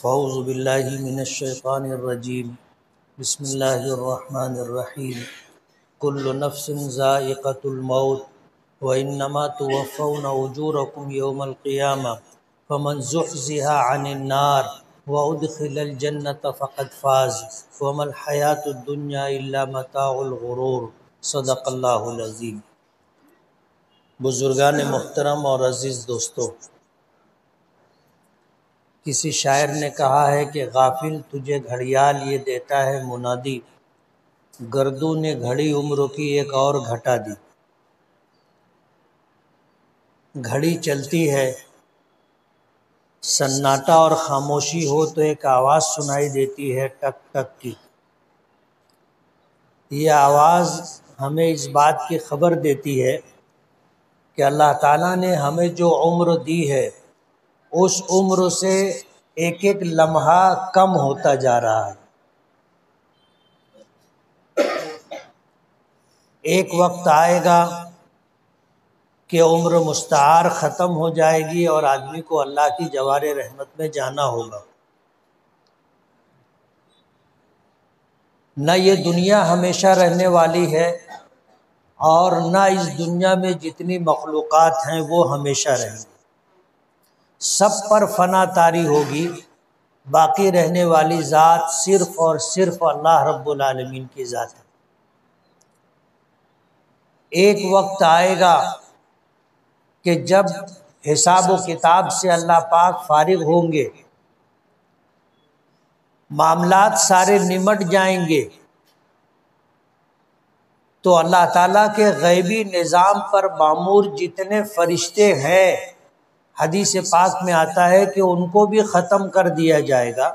فاعوذ باللہ من الشیطان الرجیم بسم اللہ الرحمن الرحیم کل نفس ذائقۃ الموت وانما توفون اجورکم یوم القیامہ فمن زحزح عن النار وادخل الجنۃ فقد فاز وما الحیاۃ الدنیا الا متاع الغرور۔ صدق اللہ العظیم۔ بزرگان محترم اور عزیز دوستو، کسی شاعر نے کہا ہے کہ غافل تجھے گھڑیال یہ دیتا ہے منادی، گردوں نے گھڑی عمر کی ایک اور گھٹا دی۔ گھڑی چلتی ہے، سناٹا اور خاموشی ہو تو ایک آواز سنائی دیتی ہے ٹک ٹک کی۔ یہ آواز ہمیں اس بات کی خبر دیتی ہے کہ اللہ تعالیٰ نے ہمیں جو عمر دی ہے اس عمر سے ایک ایک لمحہ کم ہوتا جا رہا ہے۔ ایک وقت آئے گا کہ عمر مستعار ختم ہو جائے گی اور آدمی کو اللہ کی جوار رحمت میں جانا ہوگا۔ نہ یہ دنیا ہمیشہ رہنے والی ہے اور نہ اس دنیا میں جتنی مخلوقات ہیں وہ ہمیشہ رہیں گی۔ سب پر فنا طاری ہوگی، باقی رہنے والی ذات صرف اور صرف اللہ رب العالمین کی ذات ہے۔ ایک وقت آئے گا کہ جب حساب و کتاب سے اللہ پاک فارغ ہوں گے، معاملات سارے نمٹ جائیں گے، تو اللہ تعالیٰ کے غیبی نظام پر معمور جتنے فرشتے ہیں، حدیث پاک میں آتا ہے کہ ان کو بھی ختم کر دیا جائے گا۔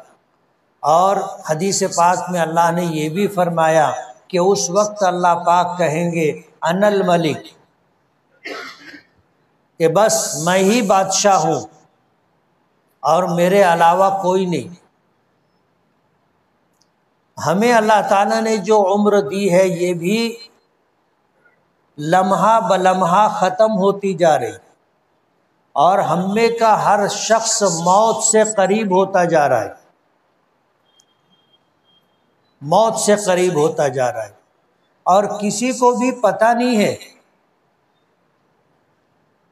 اور حدیث پاک میں اللہ نے یہ بھی فرمایا کہ اس وقت اللہ پاک کہیں گے انا الملک، کہ بس میں ہی بادشاہ ہوں اور میرے علاوہ کوئی نہیں۔ ہمیں اللہ تعالیٰ نے جو عمر دی ہے یہ بھی لمحہ بلمحہ ختم ہوتی جا رہی، اور ہم میں کا ہر شخص موت سے قریب ہوتا جا رہا ہے، موت سے قریب ہوتا جا رہا ہے، اور کسی کو بھی پتہ نہیں ہے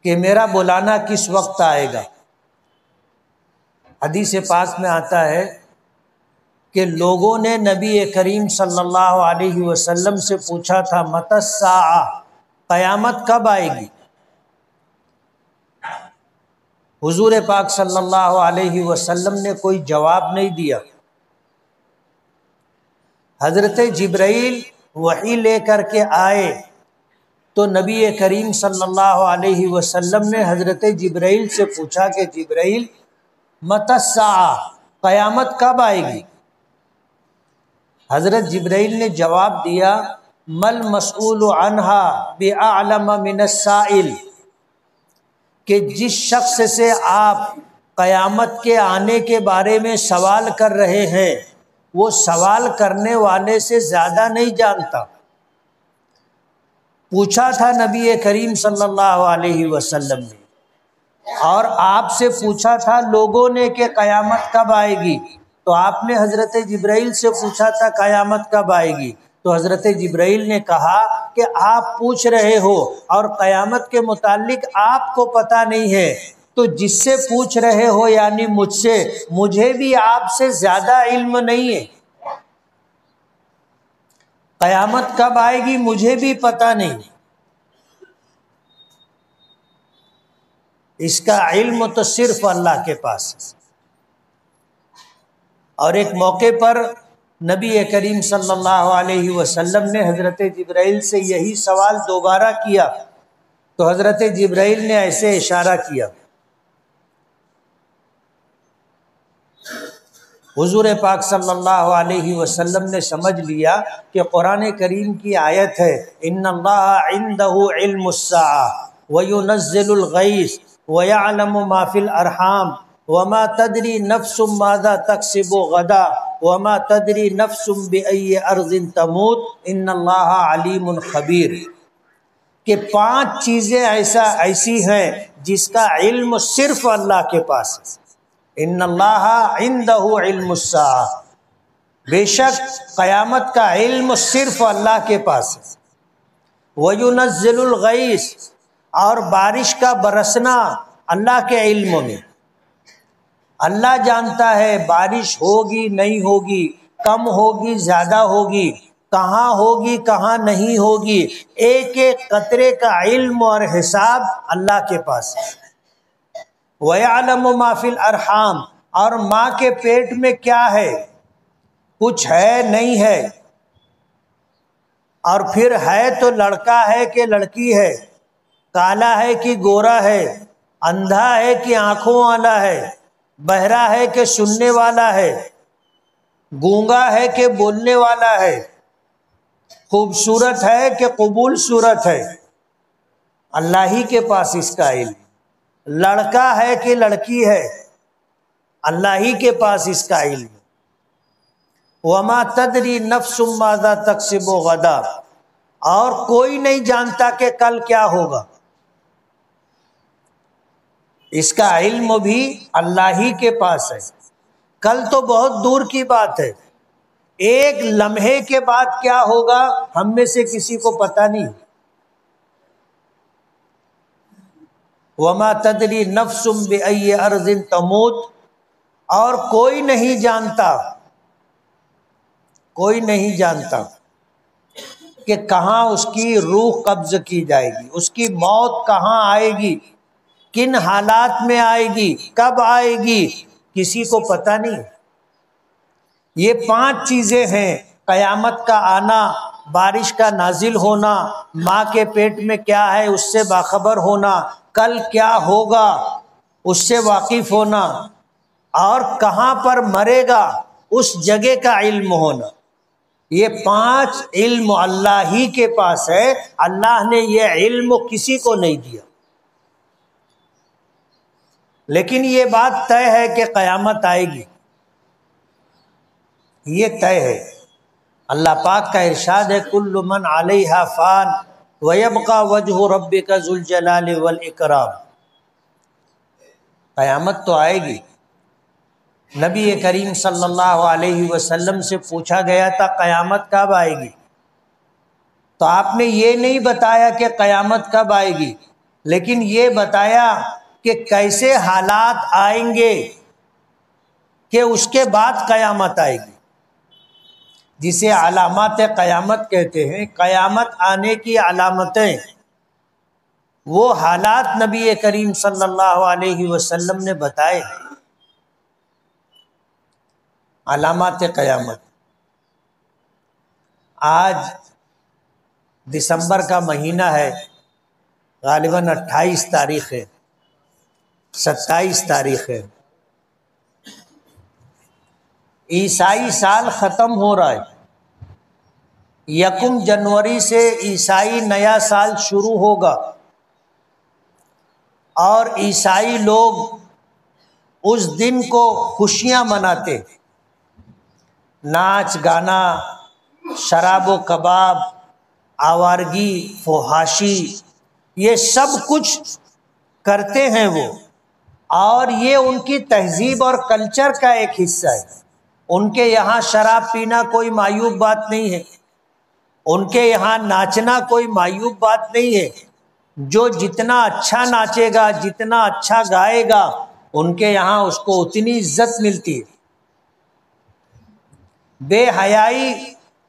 کہ میرا بلانا کس وقت آئے گا۔ حدیث پاک میں آتا ہے کہ لوگوں نے نبی کریم صلی اللہ علیہ وسلم سے پوچھا تھا متی الساعہ، قیامت کب آئے گی؟ حضور پاک صلی اللہ علیہ وسلم نے کوئی جواب نہیں دیا۔ حضرت جبرائیل وحی لے کر کے آئے تو نبی کریم صلی اللہ علیہ وسلم نے حضرت جبرائیل سے پوچھا کہ جبرائیل متی الساعہ، قیامت کب آئے گی؟ حضرت جبرائیل نے جواب دیا مل مسئول عنہا بأعلم من السائل، کہ جس شخص سے آپ قیامت کے آنے کے بارے میں سوال کر رہے ہیں وہ سوال کرنے والے سے زیادہ نہیں جانتا۔ پوچھا تھا نبی کریم صلی اللہ علیہ وسلم نے، اور آپ سے پوچھا تھا لوگوں نے کہ قیامت کب آئے گی، تو آپ نے حضرت جبرائیل سے پوچھا تھا قیامت کب آئے گی، تو حضرت جبرائیل نے کہا کہ آپ پوچھ رہے ہو اور قیامت کے متعلق آپ کو پتہ نہیں ہے، تو جس سے پوچھ رہے ہو یعنی مجھ سے، مجھے بھی آپ سے زیادہ علم نہیں ہے۔ قیامت کب آئے گی مجھے بھی پتہ نہیں، اس کا علم تو صرف اللہ کے پاس ہے۔ اور ایک موقع پر نبی کریم صلی اللہ علیہ وسلم نے حضرت جبرائیل سے یہی سوال دوبارہ کیا تو حضرت جبرائیل نے ایسے اشارہ کیا۔ حضور پاک صلی اللہ علیہ وسلم نے سمجھ لیا کہ قرآن کریم کی آیت ہے ان اللہ عندہ علم الساعہ وینزل الغیث ویعلم ما فی الارحام وما تدری نفس ماذا تکسب غدا وما تدری نفس بأی ارض تموت ان اللہ علیم خبیر، کہ 5 چیزیں ایسی ہیں جس کا علم صرف اللہ کے پاس ہے۔ ان اللہ عندہ علم الساعہ، بے شک قیامت کا علم صرف اللہ کے پاس ہے۔ وَيُنَزِّلُ الْغَيْثَ، اور بارش کا برسنا اللہ کے علم میں، اللہ جانتا ہے بارش ہوگی نہیں ہوگی، کم ہوگی زیادہ ہوگی، کہاں ہوگی کہاں نہیں ہوگی، ایک ایک قطرے کا علم اور حساب اللہ کے پاس ہے۔ وَيَعْلَمُ مَا فِي الْأَرْحَامِ، اور ماں کے پیٹ میں کیا ہے، کچھ ہے نہیں ہے، اور پھر ہے تو لڑکا ہے کہ لڑکی ہے، کالا ہے کہ گورا ہے، اندھا ہے کہ آنکھوں والا ہے، بہرا ہے کہ سننے والا ہے، گونگا ہے کہ بولنے والا ہے، خوبصورت ہے کہ قبول صورت ہے، اللہ ہی کے پاس اس کا علم۔ لڑکا ہے کہ لڑکی ہے، اللہ ہی کے پاس اس کا علم۔ وَمَا تَدْرِي نَفْسٌ مَاذَا تَكْسِبُ غَدًا، اور کوئی نہیں جانتا کہ کل کیا ہوگا، اس کا علم بھی اللہ ہی کے پاس ہے۔ کل تو بہت دور کی بات ہے، ایک لمحے کے بعد کیا ہوگا ہم میں سے کسی کو پتہ نہیں۔ وَمَا تَدْرِي نَفْسٌ بِأَيِّ أَرْضٍ تَمُوتُ، اور کوئی نہیں جانتا کہ کہاں اس کی روح قبض کی جائے گی، اس کی موت کہاں آئے گی، کن حالات میں آئے گی، کب آئے گی، کسی کو پتہ نہیں۔ یہ 5 چیزیں ہیں، قیامت کا آنا، بارش کا نازل ہونا، ماں کے پیٹ میں کیا ہے اس سے باخبر ہونا، کل کیا ہوگا اس سے واقف ہونا، اور کہاں پر مرے گا اس جگہ کا علم ہونا۔ یہ 5 علم اللہ ہی کے پاس ہے، اللہ نے یہ علم کسی کو نہیں دیا۔ لیکن یہ بات طے ہے کہ قیامت آئے گی، یہ طے ہے۔ اللہ پاک کا ارشاد ہے کل من علیہا فان ویبقى وجہ ربک ذو الجلال والاکرام، قیامت تو آئے گی۔ نبی کریم صلی اللہ علیہ وسلم سے پوچھا گیا تھا قیامت کب آئے گی، تو آپ نے یہ نہیں بتایا کہ قیامت کب آئے گی، لیکن یہ بتایا کہ کیسے حالات آئیں گے کہ اس کے بعد قیامت آئے گی، جسے علامات قیامت کہتے ہیں۔ قیامت آنے کی علامتیں، وہ حالات نبی کریم صلی اللہ علیہ وسلم نے بتائے، علامات قیامت۔ آج دسمبر کا مہینہ ہے، غالباً 28 تاریخ ہے، 27 تاریخ ہے، عیسائی سال ختم ہو رہا ہے۔ 1 جنوری سے عیسائی نیا سال شروع ہوگا، اور عیسائی لوگ اس دن کو خوشیاں مناتے، ناچ گانا، شراب و کباب، آوارگی، فحاشی، یہ سب کچھ کرتے ہیں وہ، اور یہ ان کی تہذیب اور کلچر کا ایک حصہ ہے۔ ان کے یہاں شراب پینا کوئی معیوب بات نہیں ہے، ان کے یہاں ناچنا کوئی معیوب بات نہیں ہے۔ جو جتنا اچھا ناچے گا، جتنا اچھا گائے گا، ان کے یہاں اس کو اتنی عزت ملتی ہے۔ بے حیائی،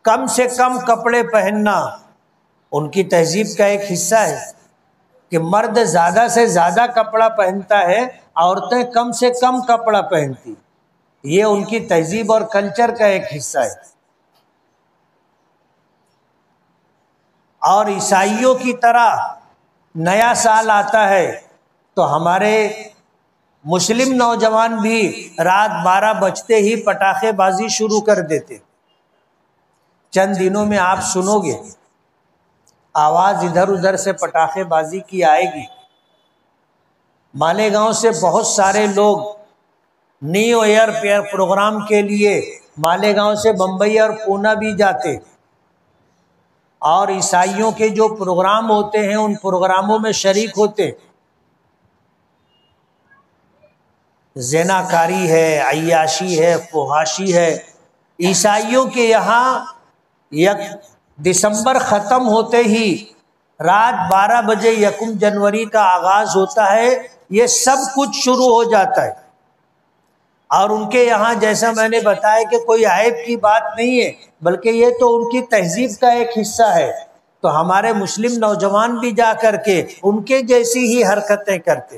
کم سے کم کپڑے پہننا ان کی تہذیب کا ایک حصہ ہے، کہ مرد زیادہ سے زیادہ کپڑا پہنتا ہے، عورتیں کم سے کم کپڑا پہنتی، یہ ان کی تہذیب اور کلچر کا ایک حصہ ہے۔ اور عیسائیوں کی طرح نیا سال آتا ہے تو ہمارے مسلم نوجوان بھی رات 12 بجتے ہی پٹاخے بازی شروع کر دیتے۔ چند دنوں میں آپ سنو گے آواز ادھر ادھر سے پٹاخے بازی کی آئے گی۔ مالیگاؤں سے بہت سارے لوگ نیو ایئر پروگرام کے لیے مالیگاؤں سے بمبئی اور پونا بھی جاتے، اور عیسائیوں کے جو پروگرام ہوتے ہیں ان پروگراموں میں شریک ہوتے۔ زناکاری ہے، عیاشی ہے، فحاشی ہے۔ عیسائیوں کے یہاں 1 دسمبر ختم ہوتے ہی رات 12 بجے 1 جنوری کا آغاز ہوتا ہے، یہ سب کچھ شروع ہو جاتا ہے۔ اور ان کے یہاں جیسا میں نے بتایا کہ کوئی عیب کی بات نہیں ہے، بلکہ یہ تو ان کی تہذیب کا ایک حصہ ہے۔ تو ہمارے مسلم نوجوان بھی جا کر کے ان کے جیسی ہی حرکتیں کرتے۔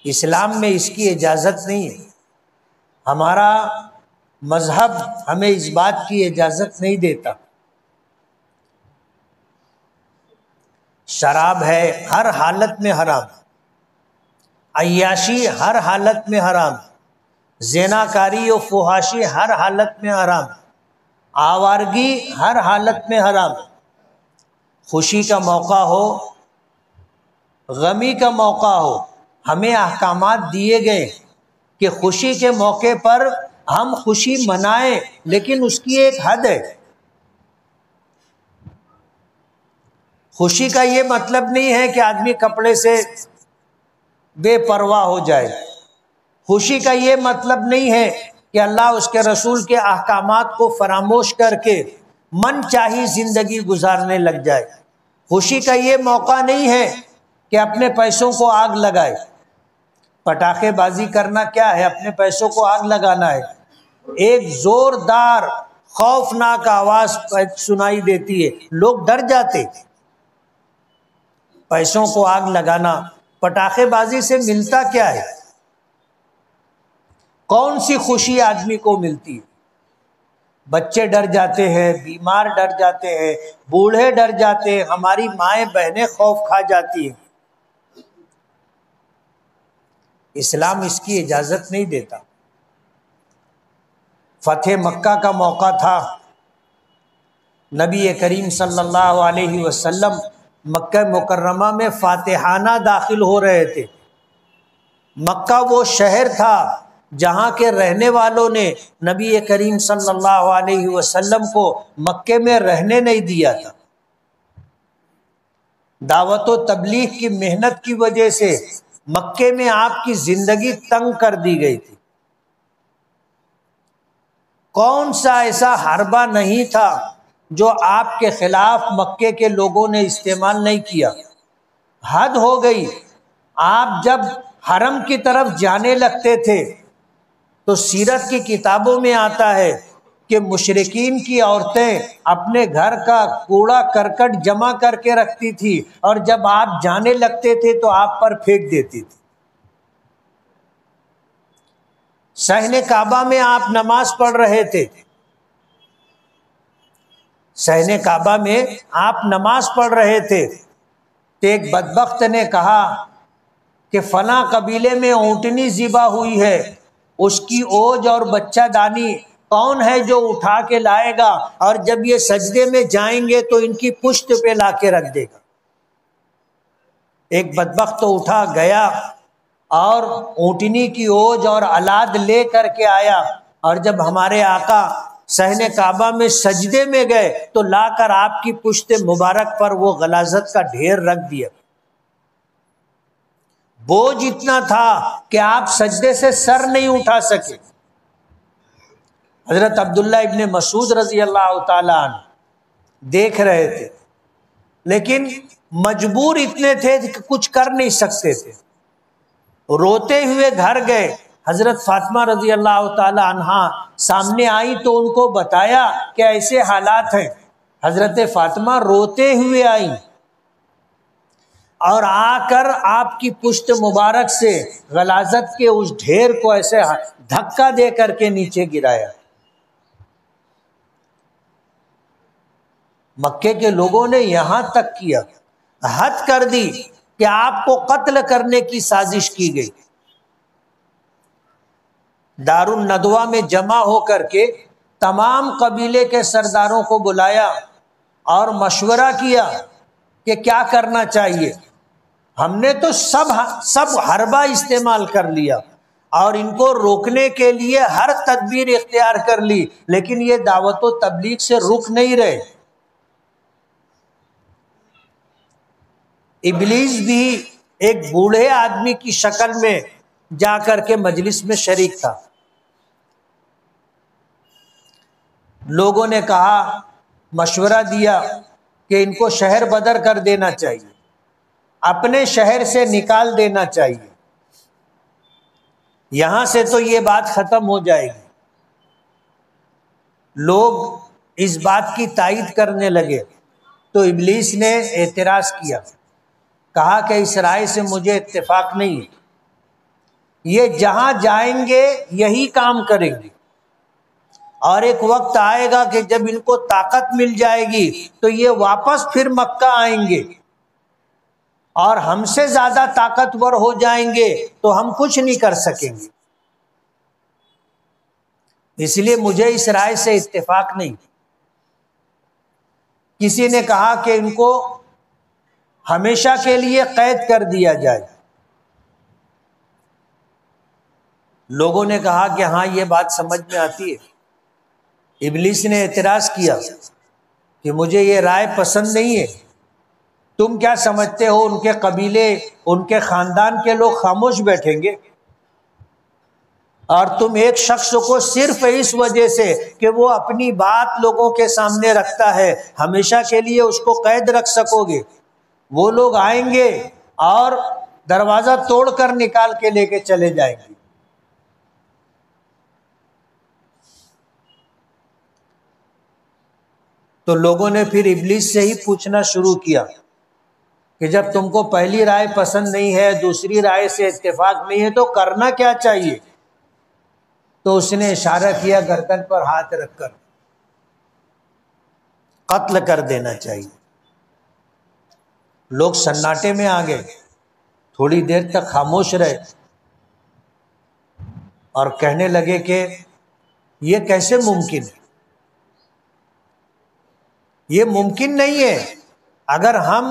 اسلام میں اس کی اجازت نہیں ہے، ہمارا مذہب ہمیں اس بات کی اجازت نہیں دیتا۔ شراب ہے ہر حالت میں حرام، عیاشی ہر حالت میں حرام، زناکاری و فحاشی ہر حالت میں حرام، آوارگی ہر حالت میں حرام۔ خوشی کا موقع ہو، غمی کا موقع ہو، ہمیں احکامات دیے گئے کہ خوشی کے موقع پر ہم خوشی منائیں، لیکن اس کی ایک حد ہے۔ خوشی کا یہ مطلب نہیں ہے کہ آدمی کپڑے سے بے پرواہ ہو جائے۔ خوشی کا یہ مطلب نہیں ہے کہ اللہ اس کے رسول کے احکامات کو فراموش کر کے من چاہی زندگی گزارنے لگ جائے۔ خوشی کا یہ موقع نہیں ہے کہ اپنے پیسوں کو آگ لگائے۔ پٹاخے بازی کرنا کیا ہے؟ اپنے پیسوں کو آگ لگانا ہے۔ ایک زوردار خوفناک آواز سنائی دیتی ہے، لوگ ڈر جاتے۔ پیسوں کو آگ لگانا، پٹاخے بازی سے ملتا کیا ہے؟ کون سی خوشی آدمی کو ملتی ہے؟ بچے ڈر جاتے ہیں، بیمار ڈر جاتے ہیں، بوڑھے ڈر جاتے ہیں، ہماری مائیں بہنیں خوف کھا جاتی ہیں۔ اسلام اس کی اجازت نہیں دیتا۔ فتح مکہ کا موقع تھا، نبی کریم صلی اللہ علیہ وسلم مکہ مکرمہ میں فاتحانہ داخل ہو رہے تھے۔ مکہ وہ شہر تھا جہاں کے رہنے والوں نے نبی کریم صلی اللہ علیہ وسلم کو مکے میں رہنے نہیں دیا تھا۔ دعوت و تبلیغ کی محنت کی وجہ سے مکے میں آپ کی زندگی تنگ کر دی گئی تھی۔ کون سا ایسا حربہ نہیں تھا جو آپ کے خلاف مکے کے لوگوں نے استعمال نہیں کیا۔ حد ہو گئی، آپ جب حرم کی طرف جانے لگتے تھے تو سیرت کی کتابوں میں آتا ہے کہ مشرکین کی عورتیں اپنے گھر کا کوڑا کرکٹ جمع کر کے رکھتی تھی، اور جب آپ جانے لگتے تھے تو آپ پر پھینک دیتی تھی۔ صحن کعبہ میں آپ نماز پڑھ رہے تھے، صحن کعبہ میں آپ نماز پڑھ رہے تھے تو ایک بدبخت نے کہا کہ فلاں قبیلے میں اونٹنی ذبح ہوئی ہے، اس کی اوج اور بچہ دانی کون ہے جو اٹھا کے لائے گا، اور جب یہ سجدے میں جائیں گے تو ان کی پشت پہ لا کے رکھ دے گا۔ ایک بدبخت اٹھا گیا اور اونٹنی کی اوج اور الاد لے کر کے آیا، اور جب ہمارے آقا صحن کعبہ میں سجدے میں گئے تو لا کر آپ کی پشت مبارک پر وہ غلاظت کا ڈھیر رکھ دیا۔ بوجھ اتنا تھا کہ آپ سجدے سے سر نہیں اٹھا سکے۔ حضرت عبداللہ ابن مسعود رضی اللہ تعالیٰ عنہ دیکھ رہے تھے، لیکن مجبور اتنے تھے کہ کچھ کر نہیں سکتے تھے۔ روتے ہوئے گھر گئے، حضرت فاطمہ رضی اللہ تعالیٰ عنہ سامنے آئی تو ان کو بتایا کہ ایسے حالات ہیں۔ حضرت فاطمہ روتے ہوئے آئیں اور آ کر آپ کی پشت مبارک سے غلاظت کے اس ڈھیر کو ایسے دھکا دے کر کے نیچے گرایا۔ مکے کے لوگوں نے یہاں تک کیا، حد کر دی کہ آپ کو قتل کرنے کی سازش کی گئی۔ دار الندوہ میں جمع ہو کر کے تمام قبیلے کے سرداروں کو بلایا اور مشورہ کیا کہ کیا کرنا چاہیے۔ ہم نے تو سب حربہ استعمال کر لیا اور ان کو روکنے کے لیے ہر تدبیر اختیار کر لی، لیکن یہ دعوت و تبلیغ سے رک نہیں رہے۔ ابلیس بھی ایک بوڑھے آدمی کی شکل میں جا کر کے مجلس میں شریک تھا۔ لوگوں نے کہا، مشورہ دیا کہ ان کو شہر بدر کر دینا چاہیے، اپنے شہر سے نکال دینا چاہیے، یہاں سے تو یہ بات ختم ہو جائے گی۔ لوگ اس بات کی تائید کرنے لگے تو ابلیس نے اعتراض کیا، کہا کہ اس رائے سے مجھے اتفاق نہیں ہے، یہ جہاں جائیں گے یہی کام کریں گے، اور ایک وقت آئے گا کہ جب ان کو طاقت مل جائے گی تو یہ واپس پھر مکہ آئیں گے، اور ہم سے زیادہ طاقتور ہو جائیں گے تو ہم کچھ نہیں کر سکیں گے، اس لیے مجھے اس رائے سے اتفاق نہیں۔ کسی نے کہا کہ ان کو ہمیشہ کے لیے قید کر دیا جائے۔ لوگوں نے کہا کہ ہاں یہ بات سمجھ میں آتی ہے۔ ابلیس نے اعتراض کیا کہ مجھے یہ رائے پسند نہیں ہے، تم کیا سمجھتے ہو ان کے قبیلے، ان کے خاندان کے لوگ خاموش بیٹھیں گے؟ اور تم ایک شخص کو صرف اس وجہ سے کہ وہ اپنی بات لوگوں کے سامنے رکھتا ہے ہمیشہ کے لیے اس کو قید رکھ سکو گے؟ وہ لوگ آئیں گے اور دروازہ توڑ کر نکال کے لے کے چلے جائیں گے۔ تو لوگوں نے پھر ابلیس سے ہی پوچھنا شروع کیا کہ جب تم کو پہلی رائے پسند نہیں ہے، دوسری رائے سے اتفاق نہیں ہے، تو کرنا کیا چاہیے؟ تو اس نے اشارہ کیا گردن پر ہاتھ رکھ کر، قتل کر دینا چاہیے۔ لوگ سناٹے میں آ گئے، تھوڑی دیر تک خاموش رہے اور کہنے لگے کہ یہ کیسے ممکن ہے؟ یہ ممکن نہیں ہے، اگر ہم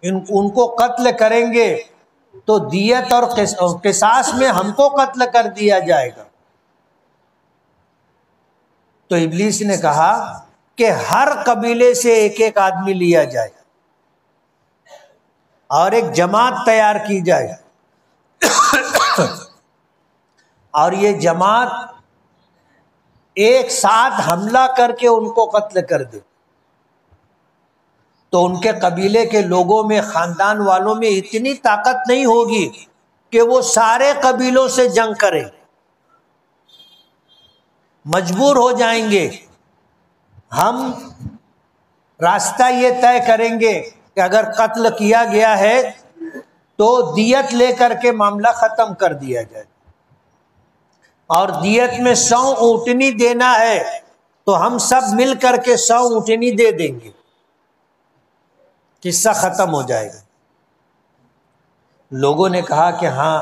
ان کو قتل کریں گے تو دیت اور قصاص میں ہم کو قتل کر دیا جائے گا۔ تو ابلیس نے کہا کہ ہر قبیلے سے ایک ایک آدمی لیا جائے اور ایک جماعت تیار کی جائے، اور یہ جماعت ایک ساتھ حملہ کر کے ان کو قتل کر دے، تو ان کے قبیلے کے لوگوں میں، خاندان والوں میں اتنی طاقت نہیں ہوگی کہ وہ سارے قبیلوں سے جنگ کریں، مجبور ہو جائیں گے۔ ہم راستہ یہ طے کریں گے کہ اگر قتل کیا گیا ہے تو دیت لے کر کے معاملہ ختم کر دیا جائے، اور دیت میں 100 اونٹنی دینا ہے تو ہم سب مل کر کے 100 اونٹنی دے دیں گے، قصہ ختم ہو جائے گا۔ لوگوں نے کہا کہ ہاں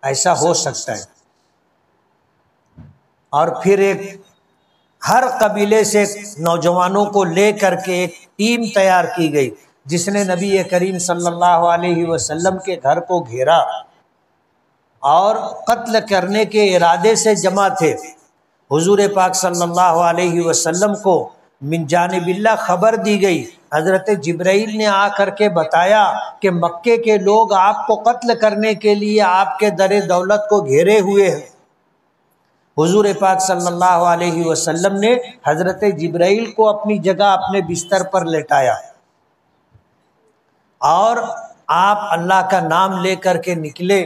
ایسا ہو سکتا ہے، اور پھر ہر قبیلے سے نوجوانوں کو لے کر کے ایک ٹیم تیار کی گئی جس نے نبی کریم صلی اللہ علیہ وسلم کے گھر کو گھیرا اور قتل کرنے کے ارادے سے جمع تھے۔ حضور پاک صلی اللہ علیہ وسلم کو من جانب اللہ خبر دی گئی، حضرت جبرائیل نے آ کر کے بتایا کہ مکے کے لوگ آپ کو قتل کرنے کے لیے آپ کے در دولت کو گھیرے ہوئے ہیں۔ حضور پاک صلی اللہ علیہ وسلم نے حضرت جبرائیل کو اپنی جگہ اپنے بستر پر لٹایا اور آپ اللہ کا نام لے کر کے نکلے۔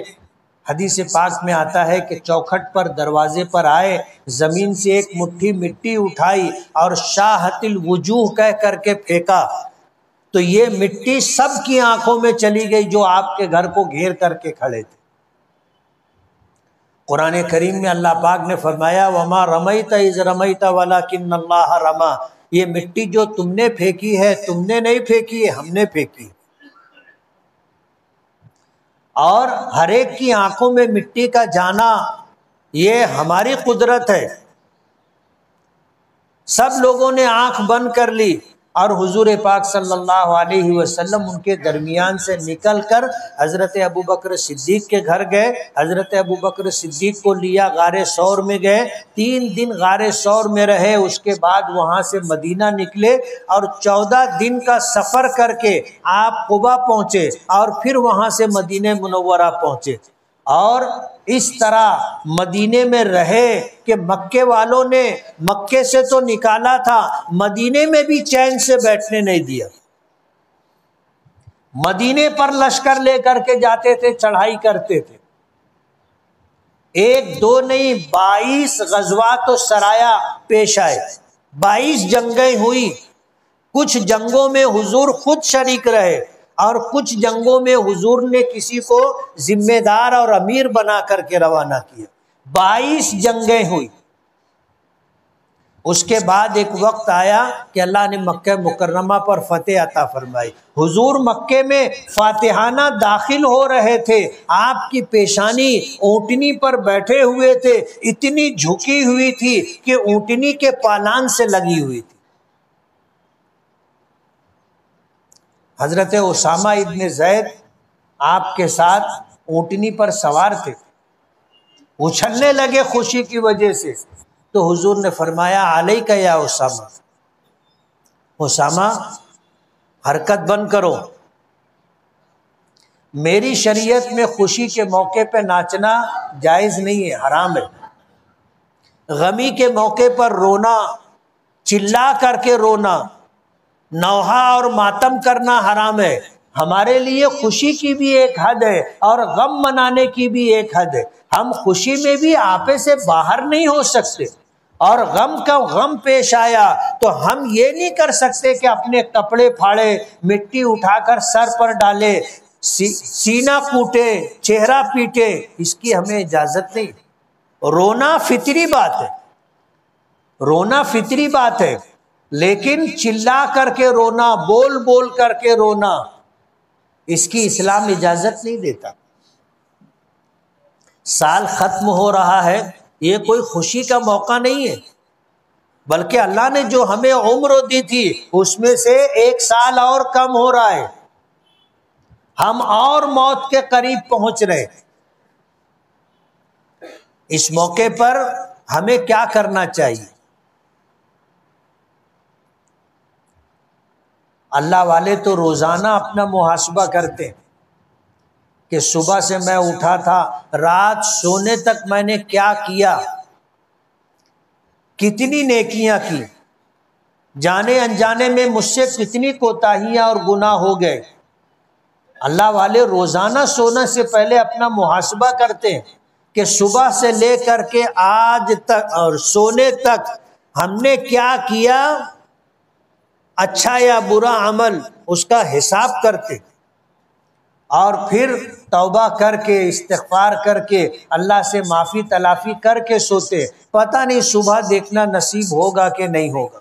حدیث پاک میں آتا ہے کہ چوکھٹ پر دروازے پر آئے، زمین سے ایک مٹھی مٹی اٹھائی اور شاہت الوجوہ کہہ کر کے پھینکا، تو یہ مٹی سب کی آنکھوں میں چلی گئی جو آپ کے گھر کو گھیر کر کے کھڑے تھے۔ قرآن کریم میں اللہ پاک نے فرمایا وَمَا رَمَيْتَ إِذْ رَمَيْتَ وَلَكِنَّ اللَّهَ رَمَى، یہ مٹی جو تم نے پھینکی ہے تم نے نہیں پھینکی ہے، ہم نے پھینکی۔ اور ہر ایک کی آنکھوں میں مٹی کا جانا یہ ہماری قدرت ہے۔ سب لوگوں نے آنکھ بند کر لی اور حضور پاک صلی اللہ علیہ وسلم ان کے درمیان سے نکل کر حضرت ابوبکر صدیق کے گھر گئے. حضرت ابوبکر صدیق کو لیا غار ثور میں گئے, 3 دن غار ثور میں رہے. اس کے بعد وہاں سے مدینہ نکلے اور 14 دن کا سفر کر کے آپ قبا پہنچے اور پھر وہاں سے مدینہ منورہ پہنچے. اور اس طرح مدینے میں رہے کہ مکے والوں نے مکے سے تو نکالا تھا, مدینے میں بھی چین سے بیٹھنے نہیں دیا. مدینے پر لشکر لے کر کے جاتے تھے, چڑھائی کرتے تھے. 1 2 نہیں 22 غزوات و سرایا پیش آئے, 22 جنگیں ہوئی. کچھ جنگوں میں حضور خود شریک رہے اور کچھ جنگوں میں حضور نے کسی کو ذمہ دار اور امیر بنا کر کے روانہ کیا. 22 جنگیں ہوئی. اس کے بعد ایک وقت آیا کہ اللہ نے مکہ مکرمہ پر فتح عطا فرمائی. حضور مکے میں فاتحانہ داخل ہو رہے تھے, آپ کی پیشانی اونٹنی پر بیٹھے ہوئے تھے, اتنی جھکی ہوئی تھی کہ اونٹنی کے پالان سے لگی ہوئی تھی. حضرت اسامہ ابن زید آپ کے ساتھ اونٹنی پر سوار تھے, اچھلنے لگے خوشی کی وجہ سے. تو حضور نے فرمایا علیک یا اسامہ, اسامہ حرکت بند کرو. میری شریعت میں خوشی کے موقع پہ ناچنا جائز نہیں ہے, حرام ہے. غمی کے موقع پر رونا, چلا کر کے رونا, نوحہ اور ماتم کرنا حرام ہے. ہمارے لیے خوشی کی بھی ایک حد ہے اور غم منانے کی بھی ایک حد ہے. ہم خوشی میں بھی آپے سے باہر نہیں ہو سکتے, اور غم کا غم پیش آیا تو ہم یہ نہیں کر سکتے کہ اپنے کپڑے پھاڑے, مٹی اٹھا کر سر پر ڈالے, سینہ کوٹے, چہرہ پیٹے. اس کی ہمیں اجازت نہیں. رونا فطری بات ہے, رونا فطری بات ہے, لیکن چلا کر کے رونا, بول بول کر کے رونا, اس کی اسلام اجازت نہیں دیتا. سال ختم ہو رہا ہے, یہ کوئی خوشی کا موقع نہیں ہے, بلکہ اللہ نے جو ہمیں عمر دی تھی اس میں سے 1 سال اور کم ہو رہا ہے. ہم اور موت کے قریب پہنچ رہے. اس موقع پر ہمیں کیا کرنا چاہیے؟ اللہ والے تو روزانہ اپنا محاسبہ کرتے ہیں کہ صبح سے میں اٹھا تھا, رات سونے تک میں نے کیا کیا, کتنی نیکیاں کی, جانے انجانے میں مجھ سے کتنی کوتاہیاں اور گناہ ہو گئے. اللہ والے روزانہ سونے سے پہلے اپنا محاسبہ کرتے ہیں کہ صبح سے لے کر کے آج تک اور سونے تک ہم نے کیا کیا, اچھا یا برا عمل, اس کا حساب کرتے اور پھر توبہ کر کے استغفار کر کے اللہ سے معافی تلافی کر کے سوتے. پتہ نہیں صبح دیکھنا نصیب ہوگا کہ نہیں ہوگا.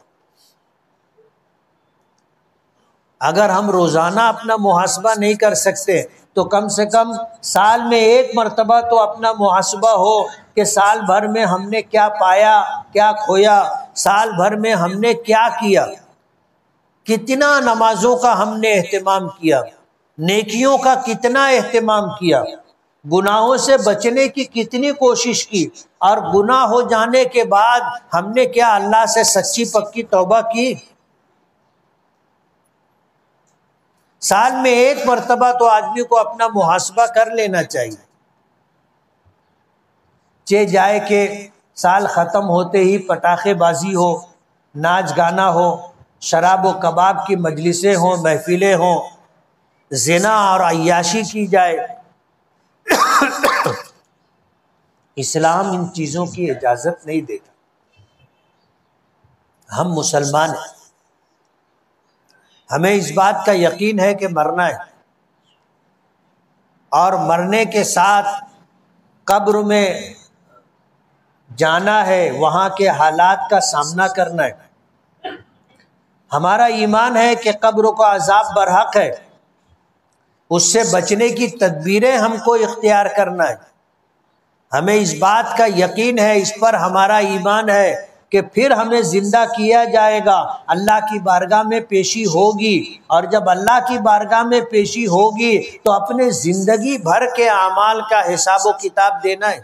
اگر ہم روزانہ اپنا محاسبہ نہیں کر سکتے تو کم سے کم سال میں 1 مرتبہ تو اپنا محاسبہ ہو کہ سال بھر میں ہم نے کیا پایا, کیا کھویا, سال بھر میں ہم نے کیا کیا, کتنا نمازوں کا ہم نے اہتمام کیا, نیکیوں کا کتنا اہتمام کیا, گناہوں سے بچنے کی کتنی کوشش کی, اور گناہ ہو جانے کے بعد ہم نے کیا اللہ سے سچی پکی توبہ کی. سال میں 1 مرتبہ تو آدمی کو اپنا محاسبہ کر لینا چاہیے. چہ جائے کہ سال ختم ہوتے ہی پٹاخے بازی ہو, ناچ گانا ہو, شراب و کباب کی مجلسیں ہوں, محفلیں ہوں, زنا اور عیاشی کی جائے. اسلام ان چیزوں کی اجازت نہیں دیتا. ہم مسلمان ہیں, ہمیں اس بات کا یقین ہے کہ مرنا ہے, اور مرنے کے ساتھ قبر میں جانا ہے, وہاں کے حالات کا سامنا کرنا ہے. ہمارا ایمان ہے کہ قبر کا عذاب برحق ہے, اس سے بچنے کی تدبیریں ہم کو اختیار کرنا ہے. ہمیں اس بات کا یقین ہے, اس پر ہمارا ایمان ہے کہ پھر ہمیں زندہ کیا جائے گا، اللہ کی بارگاہ میں پیشی ہوگی، اور جب اللہ کی بارگاہ میں پیشی ہوگی تو اپنے زندگی بھر کے اعمال کا حساب و کتاب دینا ہے،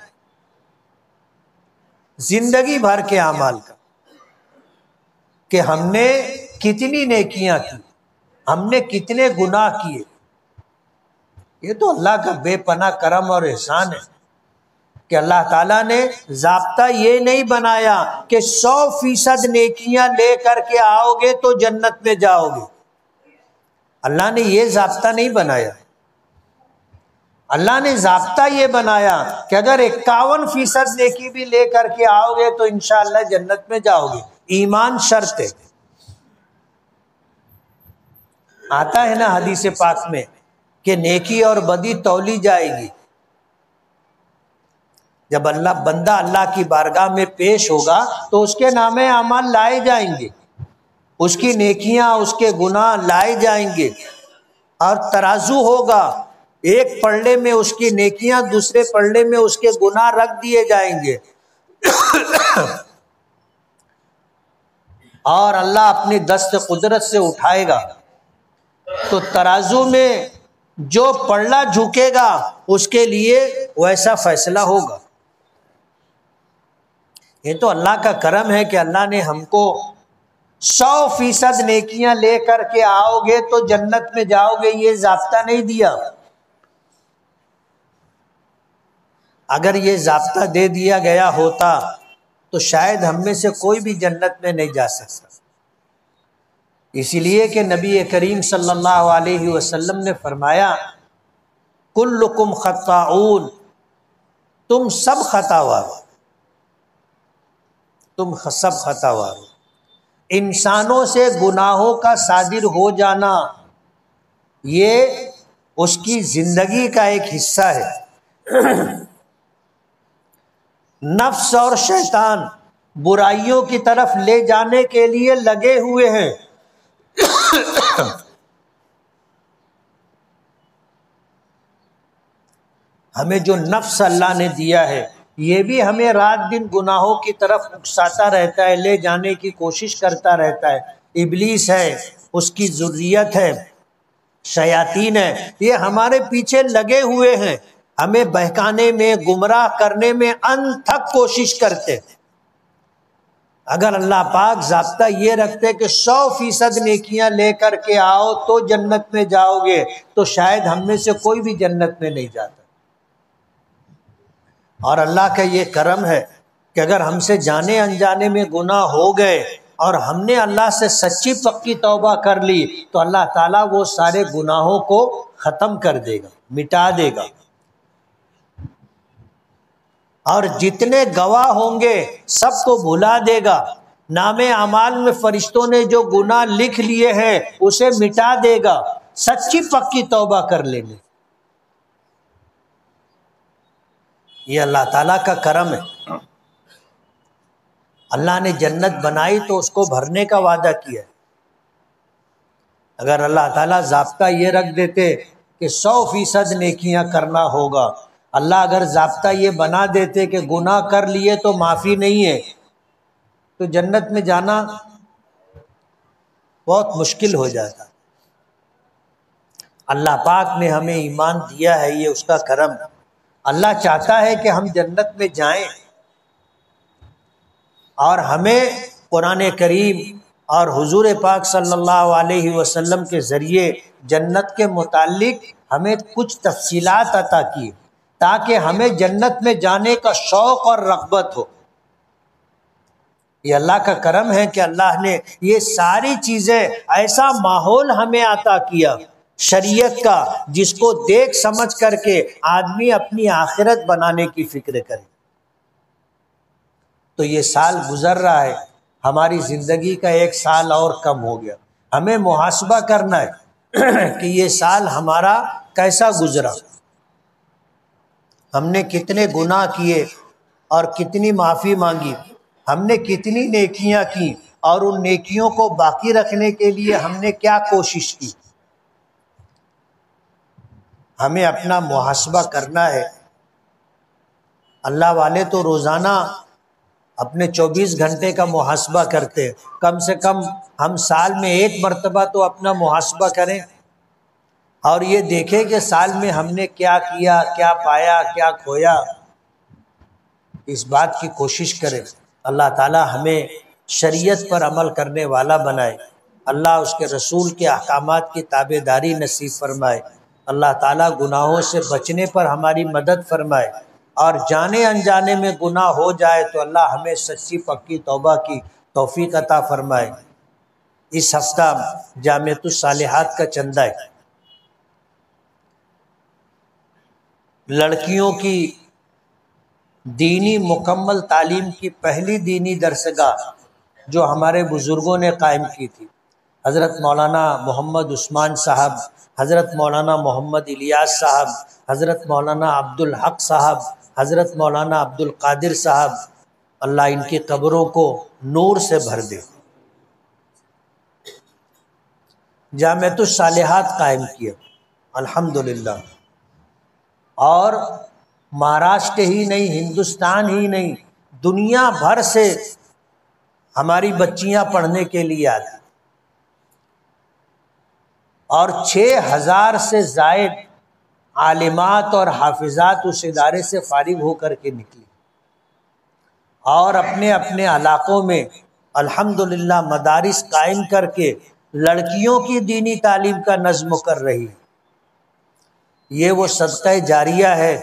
زندگی بھر کے اعمال کا، کہ ہم نے کتنی نیکیاں کی، ہم نے کتنے گناہ کیے۔ یہ تو اللہ کا بے پناہ کرم اور احسان ہے کہ اللہ تعالیٰ نے ضابطہ یہ نہیں بنایا کہ 100% نیکیاں لے کر کے آؤ گے تو جنت میں جاؤ گے۔ اللہ نے یہ ضابطہ نہیں بنایا، اللہ نے ضابطہ یہ بنایا کہ اگر 51% نیکی بھی لے کر کے آؤ گے تو انشاءاللہ جنت میں جاؤ گے۔ ایمان شرط ہے۔ آتا ہے نا حدیث پاک میں کہ نیکی اور بدی تولی جائے گی۔ جب بندہ اللہ کی بارگاہ میں پیش ہوگا تو اس کے نامے اعمال لائے جائیں گے، اس کی نیکیاں، اس کے گناہ لائے جائیں گے، اور ترازو ہوگا، ایک پلڑے میں اس کی نیکیاں، دوسرے پلڑے میں اس کے گناہ رکھ دیے جائیں گے، اور اللہ اپنی دست قدرت سے اٹھائے گا تو ترازو میں جو پلڑا جھکے گا اس کے لیے ویسا فیصلہ ہوگا۔ یہ تو اللہ کا کرم ہے کہ اللہ نے ہم کو 100% نیکیاں لے کر کے آؤ گے تو جنت میں جاؤ گے، یہ ضابطہ نہیں دیا۔ اگر یہ ضابطہ دے دیا گیا ہوتا تو شاید ہم میں سے کوئی بھی جنت میں نہیں جا سکتا۔ اسی لیے کہ نبی کریم صلی اللہ علیہ وسلم نے فرمایا کلکم خطاؤن، تم سب خطاوار ہو، تم سب خطاوار ہو۔ انسانوں سے گناہوں کا صادر ہو جانا یہ اس کی زندگی کا ایک حصہ ہے۔ نفس اور شیطان برائیوں کی طرف لے جانے کے لیے لگے ہوئے ہیں۔ ہمیں جو نفس اللہ نے دیا ہے یہ بھی ہمیں رات دن گناہوں کی طرف اکساتا رہتا ہے، لے جانے کی کوشش کرتا رہتا ہے۔ ابلیس ہے، اس کی ذریت ہے، شیاطین ہے، یہ ہمارے پیچھے لگے ہوئے ہیں، ہمیں بہکانے میں، گمراہ کرنے میں انتھک کوشش کرتے۔ اگر اللہ پاک ضابطہ یہ رکھتے کہ 100% نیکیاں لے کر کے آؤ تو جنت میں جاؤ گے تو شاید ہم میں سے کوئی بھی جنت میں نہیں جاتا۔ اور اللہ کا یہ کرم ہے کہ اگر ہم سے جانے انجانے میں گناہ ہو گئے اور ہم نے اللہ سے سچی پکی توبہ کر لی تو اللہ تعالیٰ وہ سارے گناہوں کو ختم کر دے گا، مٹا دے گا، اور جتنے گواہ ہوں گے سب کو بھلا دے گا۔ نام اعمال میں فرشتوں نے جو گناہ لکھ لیے ہیں اسے مٹا دے گا، سچی پکی توبہ کر لینے۔ یہ اللہ تعالیٰ کا کرم ہے۔ اللہ نے جنت بنائی تو اس کو بھرنے کا وعدہ کیا ہے۔ اگر اللہ تعالیٰ ضابطہ یہ رکھ دیتے کہ 100% نیکیاں کرنا ہوگا، اللہ اگر ضابطہ یہ بنا دیتے کہ گناہ کر لیے تو معافی نہیں ہے، تو جنت میں جانا بہت مشکل ہو جاتا۔ اللہ پاک نے ہمیں ایمان دیا ہے، یہ اس کا کرم ہے۔ اللہ چاہتا ہے کہ ہم جنت میں جائیں، اور ہمیں قرآن کریم اور حضور پاک صلی اللہ علیہ وسلم کے ذریعے جنت کے متعلق ہمیں کچھ تفصیلات عطا کی تاکہ ہمیں جنت میں جانے کا شوق اور رغبت ہو۔ یہ اللہ کا کرم ہے کہ اللہ نے یہ ساری چیزیں، ایسا ماحول ہمیں عطا کیا شریعت کا جس کو دیکھ سمجھ کر کے آدمی اپنی آخرت بنانے کی فکر کرے۔ تو یہ سال گزر رہا ہے، ہماری زندگی کا ایک سال اور کم ہو گیا۔ ہمیں محاسبہ کرنا ہے کہ یہ سال ہمارا کیسا گزرا، ہم نے کتنے گناہ کیے اور کتنی معافی مانگی، ہم نے کتنی نیکیاں کی اور ان نیکیوں کو باقی رکھنے کے لیے ہم نے کیا کوشش کی۔ ہمیں اپنا محاسبہ کرنا ہے۔ اللہ والے تو روزانہ اپنے 24 گھنٹے کا محاسبہ کرتے، کم سے کم ہم سال میں ایک مرتبہ تو اپنا محاسبہ کریں اور یہ دیکھیں کہ سال میں ہم نے کیا کیا، کیا پایا، کیا کھویا، اس بات کی کوشش کریں۔ اللہ تعالی ہمیں شریعت پر عمل کرنے والا بنائے، اللہ اس کے رسول کے احکامات کی تابع داری نصیب فرمائے، اللہ تعالیٰ گناہوں سے بچنے پر ہماری مدد فرمائے، اور جانے انجانے میں گناہ ہو جائے تو اللہ ہمیں سچی پکی توبہ کی توفیق عطا فرمائے۔ اس ہفتہ جامعۃ الصالحات کا چندہ ہے، لڑکیوں کی دینی مکمل تعلیم کی پہلی دینی درسگاہ جو ہمارے بزرگوں نے قائم کی تھی، حضرت مولانا محمد عثمان صاحب، حضرت مولانا محمد الیاس صاحب، حضرت مولانا عبدالحق صاحب، حضرت مولانا عبد القادر صاحب، اللہ ان کی قبروں کو نور سے بھر دے۔ جامعۃ الصالحات قائم کیا الحمدللہ، اور مہاراشٹر ہی نہیں، ہندوستان ہی نہیں، دنیا بھر سے ہماری بچیاں پڑھنے کے لیے آتی، اور 6000 سے زائد عالمات اور حافظات اس ادارے سے فارغ ہو کر کے نکلی، اور اپنے اپنے علاقوں میں الحمدللہ مدارس قائم کر کے لڑکیوں کی دینی تعلیم کا نظم کر رہی ہے۔ یہ وہ صدقہ جاریہ ہے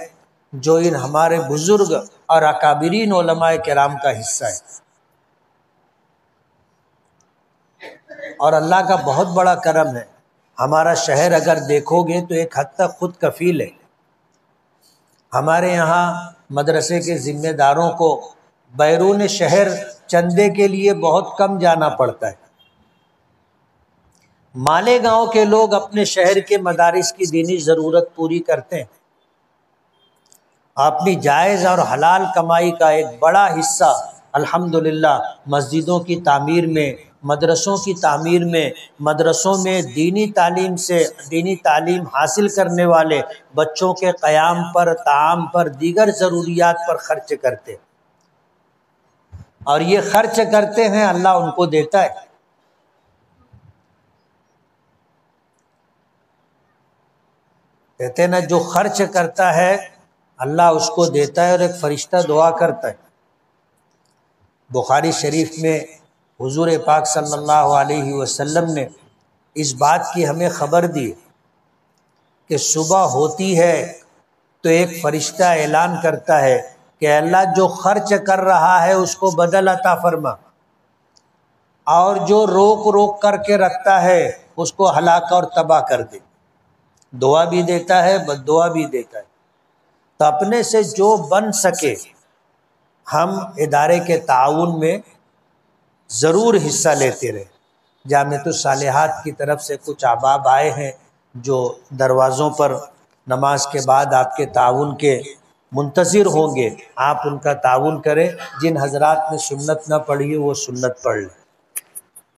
جو ان ہمارے بزرگ اور اکابرین علماء کرام کا حصہ ہے، اور اللہ کا بہت بڑا کرم ہے۔ ہمارا شہر اگر دیکھو گے تو ایک حد تک خود کفیل ہے۔ ہمارے یہاں مدرسے کے ذمہ داروں کو بیرون شہر چندے کے لیے بہت کم جانا پڑتا ہے۔ مالیگاؤں کے لوگ اپنے شہر کے مدارس کی دینی ضرورت پوری کرتے ہیں، اپنی جائز اور حلال کمائی کا ایک بڑا حصہ الحمدللہ مسجدوں کی تعمیر میں، مدرسوں کی تعمیر میں، مدرسوں میں دینی تعلیم حاصل کرنے والے بچوں کے قیام پر، طعام پر، دیگر ضروریات پر خرچ کرتے، اور یہ خرچ کرتے ہیں اللہ ان کو دیتا ہے۔ کہتے ہیں نا، جو خرچ کرتا ہے اللہ اس کو دیتا ہے، اور ایک فرشتہ دعا کرتا ہے۔ بخاری شریف میں حضور پاک صلی اللہ علیہ وسلم نے اس بات کی ہمیں خبر دی کہ صبح ہوتی ہے تو ایک فرشتہ اعلان کرتا ہے کہ اللہ جو خرچ کر رہا ہے اس کو بدل عطا فرما، اور جو روک روک کر کے رکھتا ہے اس کو ہلاک اور تباہ کر دے۔ دعا بھی دیتا ہے، بد دعا بھی دیتا ہے۔ تو اپنے سے جو بن سکے ہم ادارے کے تعاون میں ضرور حصہ لیتے رہے۔ جامعۃ الصالحات کی طرف سے کچھ احباب آئے ہیں جو دروازوں پر نماز کے بعد آپ کے تعاون کے منتظر ہوں گے، آپ ان کا تعاون کریں۔ جن حضرات نے سنت نہ پڑھی وہ سنت پڑھ لیں۔